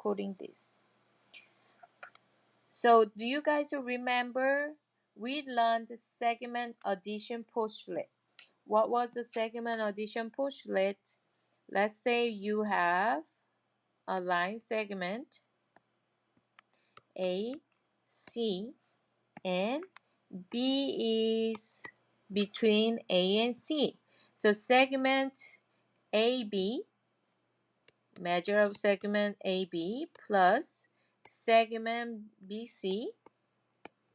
quoting this. So do you guys remember we learned segment addition postulate? What was the segment addition postulate? Let's say you have a line segment A, C, and B is between A and C. So segment AB, measure of segment AB plus segment BC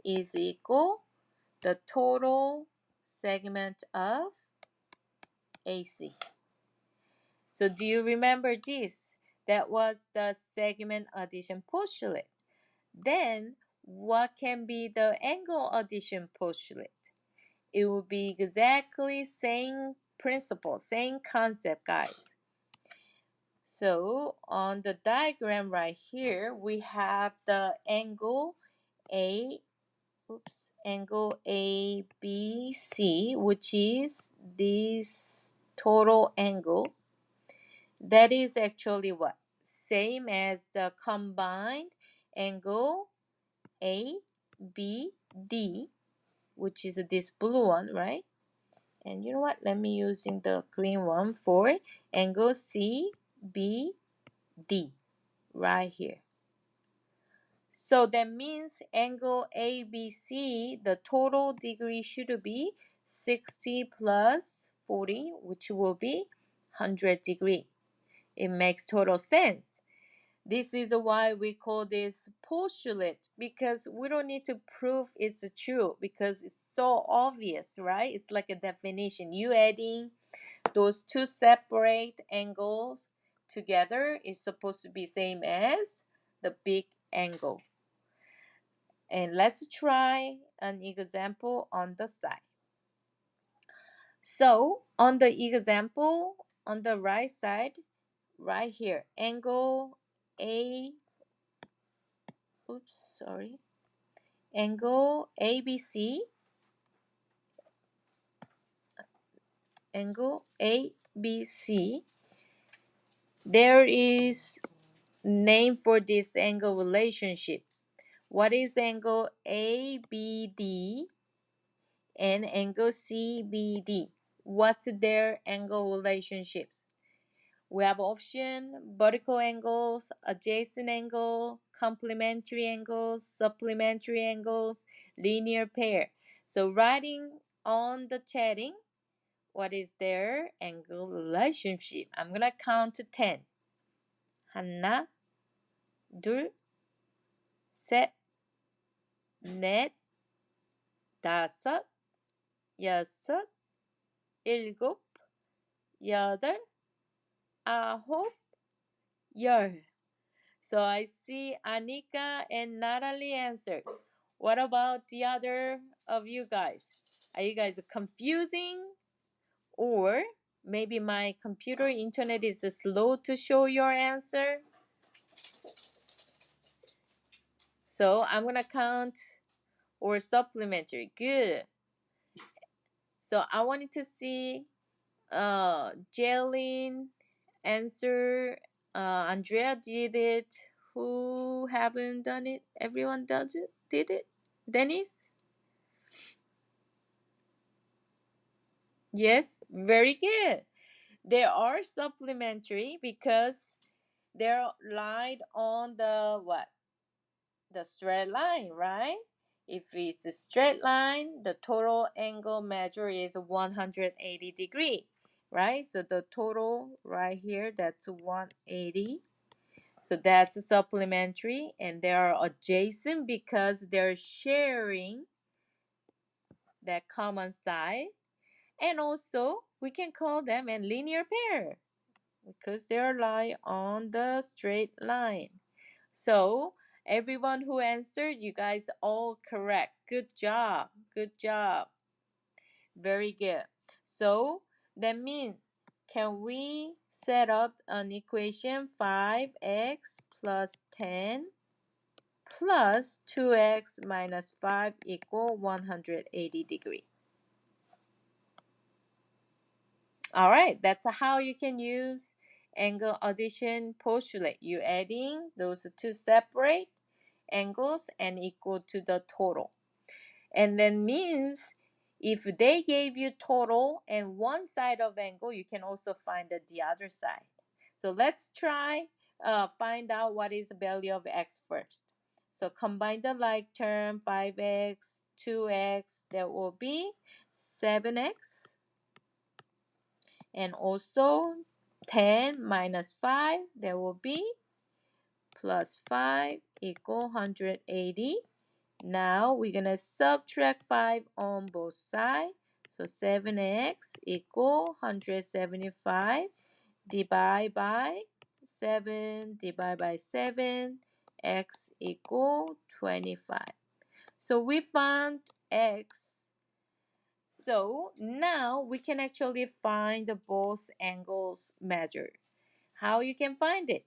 is equal the total segment of AC. So do you remember this? That was the segment addition postulate. Then what can be the angle addition postulate? It will be exactly same principle, same concept, guys. So on the diagram right here, we have the angle angle ABC, which is this total angle. That is actually what? Same as the combined angle ABD, which is this blue one, right? And you know what? Let me using the green one for angle CBD right here. So that means angle ABC, the total degree should be 60 plus 40, which will be 100 degree. It makes total sense. This is why we call this postulate, because we don't need to prove it's true because it's so obvious, right? It's like a definition. You adding those two separate angles together is supposed to be same as the big angle. And let's try an example on the side. So on the example on the right side, right here, angle angle ABC, angle ABC, there is name for this angle relationship. What is angle ABD and angle CBD? What's their angle relationships? We have option, vertical angles, adjacent angle, complementary angles, supplementary angles, linear pair. So writing on the chatting, what is their angle relationship? I'm gonna count to 10. 하나, 둘, 셋, 넷, 다섯, 여섯, 일곱, 여덟, 아홉, 열. So I see Anika and Natalie answered. What about the other of you guys? Are you guys confusing? Or maybe my computer internet is slow to show your answer? So I'm gonna count or supplementary. Good. So I wanted to see Jaylin answer. Andrea did it. Who haven't done it? Everyone does it. Did it? Dennis? Yes, very good. They are supplementary because they're lined on the what? The straight line, right? If it's a straight line, the total angle measure is 180 degree, right? So the total right here, that's 180. So that's supplementary, and they are adjacent because they're sharing that common side. And also, we can call them a linear pair because they lie on the straight line. So, everyone who answered, you guys all correct. Good job. Good job. Very good. So, that means, can we set up an equation 5x plus 10 plus 2x minus 5 equal 180 degree? All right, that's how you can use angle addition postulate. You're adding those two separate angles and equal to the total. And then means if they gave you total and one side of angle, you can also find the other side. So let's try find out what is the value of x first. So combine the like term, 5x, 2x, that will be 7x. And also 10 minus 5, that will be plus 5 equal 180. Now we're going to subtract 5 on both sides. So 7x equal 175. Divide by 7, divide by 7, x equal 25. So we found x. So now we can actually find both angles measured. How you can find it?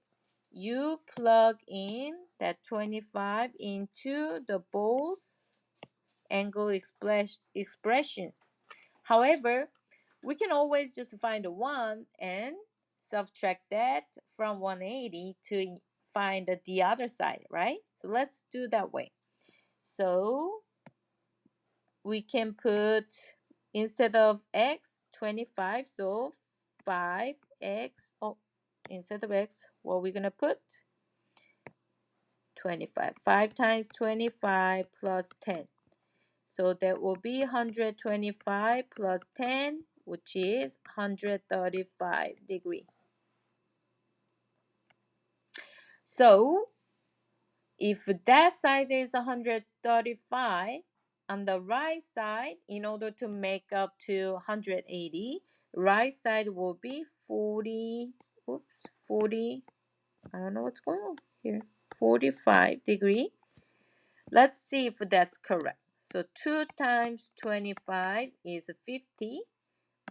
You plug in that 25 into the both angle expression. However, we can always just find one and subtract that from 180 to find the other side, right? So let's do that way. So we can put, instead of x, 25, so 5x, oh, instead of x, what are we going to put? 25. 5 times 25 plus 10. So that will be 125 plus 10, which is 135 degree. So if that side is 135, on the right side, in order to make up to 180, right side will be 40, oops, 40, I don't know what's going on here, 45 degree. Let's see if that's correct. So 2 times 25 is 50,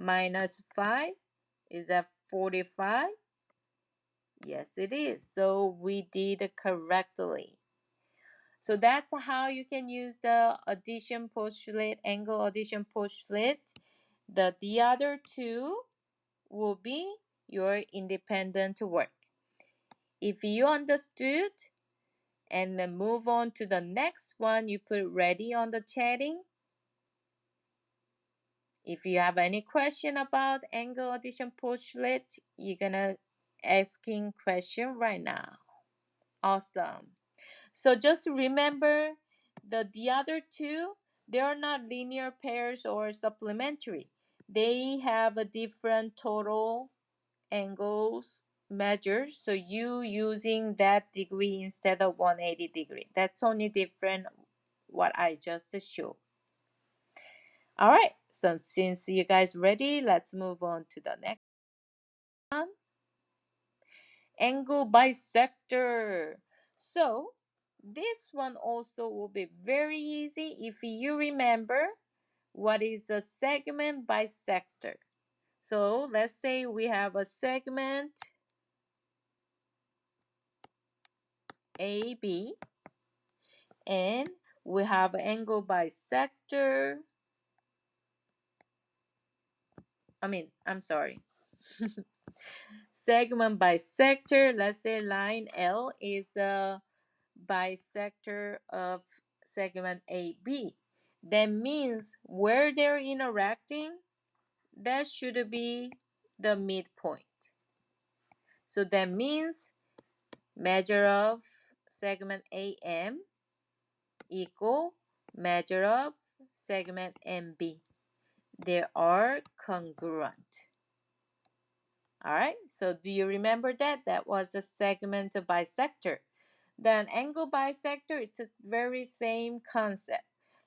minus 5 is that 45? Yes, it is. So we did it correctly. So that's how you can use the addition postulate, angle addition postulate. The other two will be your independent work. If you understood, and then move on to the next one, you put ready on the chatting. If you have any question about angle addition postulate, you're gonna asking question right now. Awesome. So just remember the other two, they are not linear pairs or supplementary. They have a different total angles measures. So you using that degree instead of 180 degree. That's only different what I just showed. All right. So since you guys ready, let's move on to the next one. Angle bisector. So this one also will be very easy if you remember what is a segment bisector. So let's say we have a segment AB and we have angle bisector. I'm sorry. Segment bisector, let's say line L is a bisector of segment AB. That means where they're interacting, that should be the midpoint. So that means measure of segment AM equal measure of segment MB. They are congruent. All right, so do you remember that? That was a segment bisector. Then angle bisector, it's a very same concept.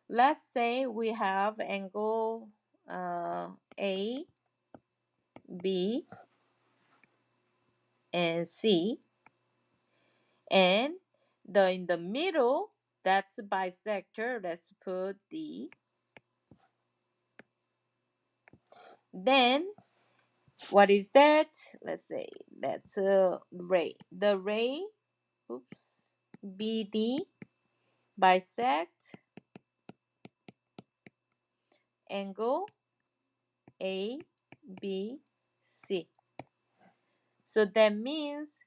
Let's say we have angle A, B, and C, and in the middle, that's a bisector. Let's put D. Then what is that? Let's say that's a ray. The ray, oops, BD bisect angle ABC. So that means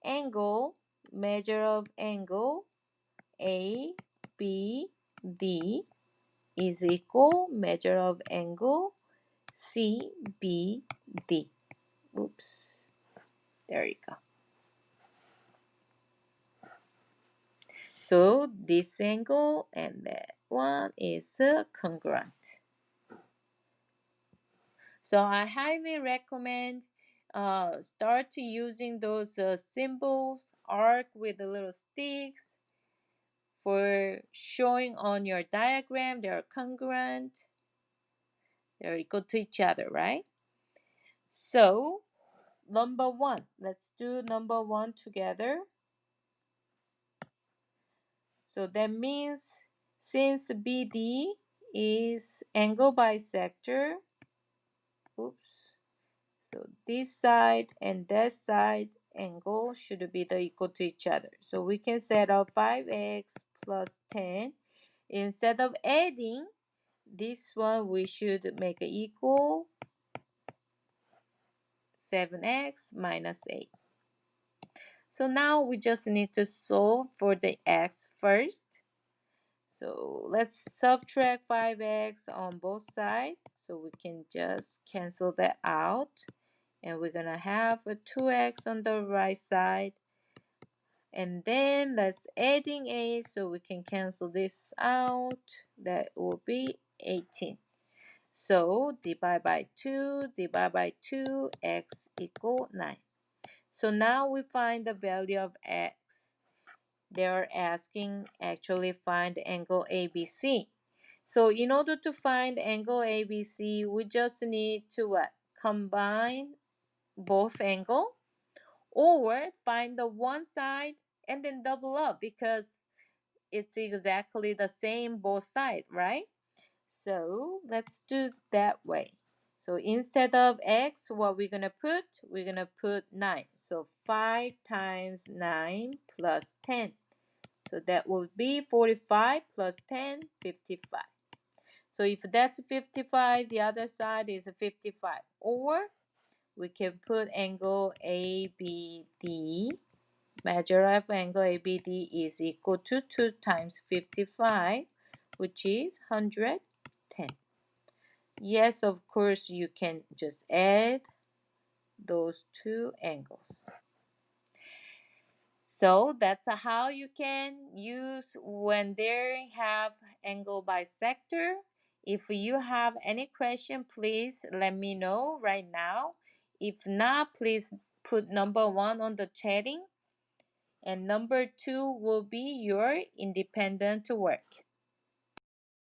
angle, measure of angle A, B, D is equal measure of angle C, B, D. Oops, there you go. So this angle and that one is congruent. So I highly recommend start using those symbols, arc with the little sticks for showing on your diagram. They are congruent. They're equal to each other, right? So number one, let's do number one together. So that means since BD is angle bisector, oops, so this side and that side angle should be equal to each other. So we can set up 5x plus 10. Instead of adding this one, we should make it equal 7x minus 8. So now we just need to solve for the x first. So let's subtract 5x on both sides. So we can just cancel that out. And we're going to have a 2x on the right side. And then let's adding 8 so we can cancel this out. That will be 18. So divide by 2, divide by 2, x equal 9. So now we find the value of x. They're asking actually find angle ABC. So in order to find angle ABC, we just need to what? Combine both angle or find the one side and then double up because it's exactly the same both sides, right? So let's do that way. So instead of x, what we're gonna put? We're gonna put 9. So 5 times 9 plus 10. So that would be 45 plus 10, 55. So if that's 55, the other side is 55. Or we can put angle ABD. Measure of angle ABD is equal to 2 times 55, which is 110. Yes, of course, you can just add those two angles. So that's how you can use when they have angle bisector. If you have any question, please let me know right now. If not, please put number one on the chatting. And number two will be your independent work.